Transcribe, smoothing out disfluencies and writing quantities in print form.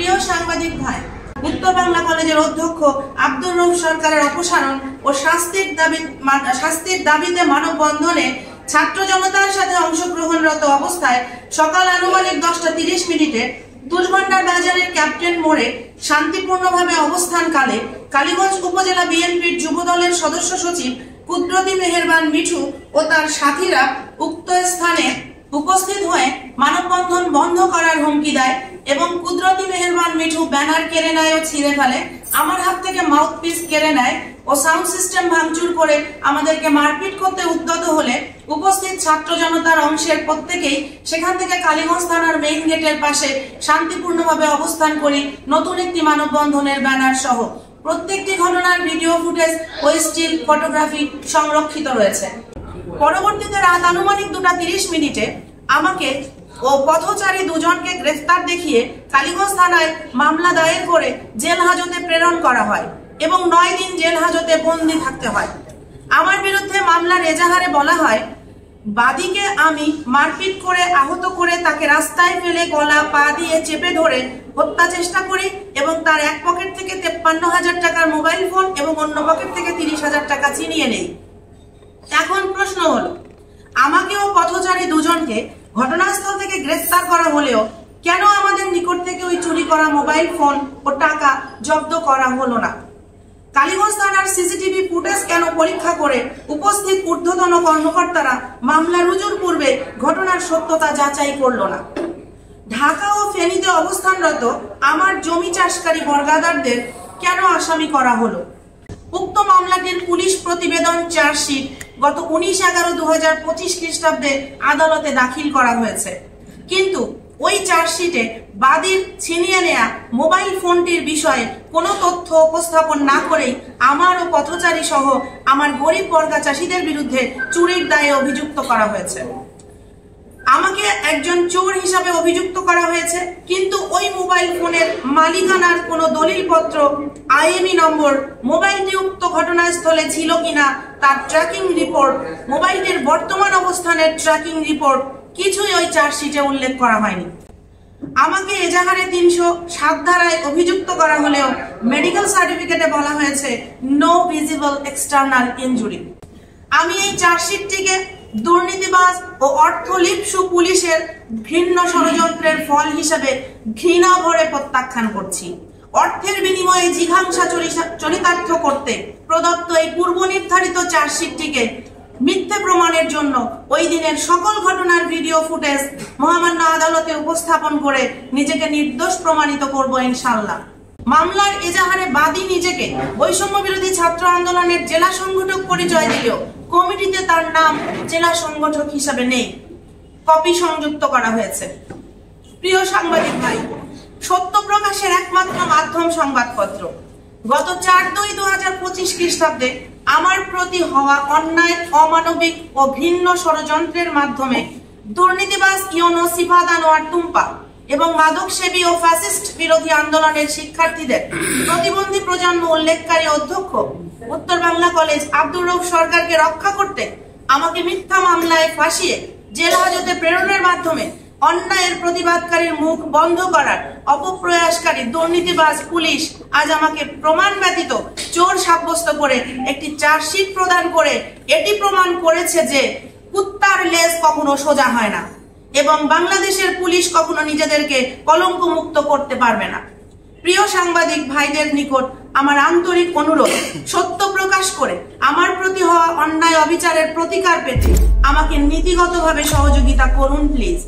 প্রিয় সাংবাদিক ভাই, উত্তর বাংলা কলেজের অধ্যক্ষ আব্দুর রউফ সরকারের অপসারণ ও শাস্তির দাবিতে মানববন্ধনে ছাত্র জনতার সাথে অংশগ্রহণরত অবস্থায় সকাল আনুমানিক 10:30 তুলভান্ডার বাজারের ক্যাপ্টেন মোড়ে শান্তিপূর্ণভাবে অবস্থানকালে কালীগঞ্জ উপজেলা বিএনপির যুবদলের সদস্য সচিব কুদরতি মেহেরবান মিঠু ও তার সাথীরা উক্ত স্থানে উপস্থিত হয়ে মানববন্ধন বন্ধ করার হুমকি দেয় এবং কুদরতি মেহেরবান মিঠু ব্যানার কেড়ে নেয় ও ছিঁড়ে ফেলে, আমার হাত থেকে মাউথপিস কেড়ে নেয় ও সাউন্ড সিস্টেম ভাঙচুর করে আমাদেরকে মারপিট করতে উদ্যত হলে উপস্থিত ছাত্র জনতার অংশের প্রত্যেকেই সেখান থেকে কালীগঞ্জ থানার মেইন গেটের পাশে শান্তিপূর্ণভাবে অবস্থান করি নতুন একটি মানববন্ধনের ব্যানার সহ। প্রত্যেকটি ঘটনার ভিডিও ফুটেজ ও স্টিল ফটোগ্রাফি সংরক্ষিত রয়েছে। পরবর্তীতে রাত আনুমানিক 2:30 আমাকে ও পথচারী দুজনকে গ্রেফতার দেখিয়ে কালীগঞ্জ থানায় মামলা দায়ের করে জেল হাজতে প্রেরণ করা হয় এবং 9 দিন জেল হাজতে বন্দী থাকতে হয়। আমার বিরুদ্ধে মামলার এজাহারে বলা হয়, বাদীকে আমি মারপিট করে আহত করে তাকে রাস্তায় ফেলে গলা পা দিয়ে চেপে ধরে হত্যা চেষ্টা করি এবং তার এক পকেট থেকে 53,000 টাকার মোবাইল ফোন এবং অন্য পকেট থেকে 30,000 টাকা ছিনিয়ে নেই। এখন প্রশ্ন হলো, আমাকে ও পথচারী দুজনকে ঘটনাস্থল থেকে গ্রেফতার করা হলেও কেন আমাদের নিকট থেকে ওই চুরি করা মোবাইল ফোন ও টাকা জব্দ করা হলো না? কালীগঞ্জ থানার সিসিটিভি ফুটেজ কেন পরীক্ষা করে উপস্থিত ঊর্ধ্বতন কর্মকর্তারা মামলা রুজুর পূর্বে ঘটনার সত্যতা যাচাই করলো না? ঢাকা ও ফেনীতে অবস্থানরত আমার জমি চাষকারী বর্গাদারদের কেন আসামি করা হলো? উক্ত মামলাটির পুলিশ প্রতিবেদন চার্জশিট গত 19/11/2025 খ্রিস্টাব্দে আদালতে দাখিল করা হয়েছে, কিন্তু ওই চার্জশিটে বাদীর ছিনিয়ে নেয়া মোবাইল ফোনটির বিষয়ে কোনো তথ্য উপস্থাপন না করেই আমার ও পথচারী সহ আমার গরিব বর্গা চাষীদের বিরুদ্ধে চুরির দায়ে অভিযুক্ত করা হয়েছে। আমাকে একজন চোর হিসাবে অভিযুক্ত করা হয়েছে, কিন্তু ওই মোবাইল ফোনের মালিকানার কোনো দলিলপত্র, আইএমই নম্বর, মোবাইলটি উক্ত ঘটনাস্থলে ছিল কিনা তার ট্র্যাকিং রিপোর্ট, মোবাইলটির বর্তমান অবস্থানের ট্র্যাকিং রিপোর্ট কিছুই ওই চার্জশিটে উল্লেখ করা হয়নি। আমাকে এজাহারে 307 ধারায় অভিযুক্ত করা হলেও মেডিকেল সার্টিফিকেটে বলা হয়েছে নো ভিজিবল এক্সটার্নাল ইনজুরি। আমি এই চার্জশিটটিকে দুর্নীতিবাজ ও অর্থলিপ্সু পুলিশের ভিন্ন ষড়যন্ত্রের ফল হিসেবে ঘৃণা ভরে প্রত্যাখ্যান করছি। অর্থের বিনিময়ে জিঘাংসা চরিতার্থ করতে প্রদত্ত এই পূর্ব নির্ধারিত চার্জশিটটিকে মিথ্যে প্রমাণের জন্য ওই দিনের সকল ঘটনার ভিডিও ফুটেজ মহামান্য আদালতে উপস্থাপন করে নিজেকে নির্দোষ প্রমাণিত করব ইনশাআল্লাহ। মামলার এজাহারে বাদী নিজেকে বৈষম্য বিরোধী ছাত্র আন্দোলনের জেলা সংগঠক পরিচয় দিলেও কমিটিতে তার নাম জেলা সংগঠক হিসাবে নেই, কপি সংযুক্ত করা হয়েছে। প্রিয় সাংবাদিক ভাই, সত্য প্রকাশের একমাত্র মাধ্যম সংবাদপত্র। গত 4/2/2025 খ্রিস্টাব্দে আমার প্রতি হওয়া অন্যায়, অমানবিক ও ভিন্ন ষড়যন্ত্রের মাধ্যমে দুর্নীতিবাজ ইউনো সিফাত আনোয়ার টুম্পা এবং মাদকসেবী ও ফ্যাসিস্ট বিরোধী আন্দোলনের শিক্ষার্থীদের প্রতিবন্ধী প্রজন্ম উল্লেখকারী অধ্যক্ষ উত্তর বাংলা কলেজ আব্দুর রউফ সরকারকে রক্ষা করতে আমাকে মিথ্যা মামলায় ফাঁসিয়ে জেল হাজতে প্রেরণের মাধ্যমে অন্যায়ের প্রতিবাদকারীর মুখ বন্ধ করার অপপ্রয়াসকারী দুর্নীতিবাজ পুলিশ আজ আমাকে প্রমাণ ব্যতীত চোর সাব্যস্ত করে একটি চার্জশিট প্রদান করে এটি প্রমাণ করেছে যে কুত্তার লেজ কখনো সোজা হয় না এবং বাংলাদেশের পুলিশ কখনো নিজেদেরকে কলঙ্ক মুক্ত করতে পারবে না। প্রিয় সাংবাদিক ভাইদের নিকট আমার আন্তরিক অনুরোধ, সত্য প্রকাশ করে আমার প্রতি হওয়া অন্যায় অবিচারের প্রতিকার পেতে আমাকে নীতিগতভাবে সহযোগিতা করুন প্লিজ।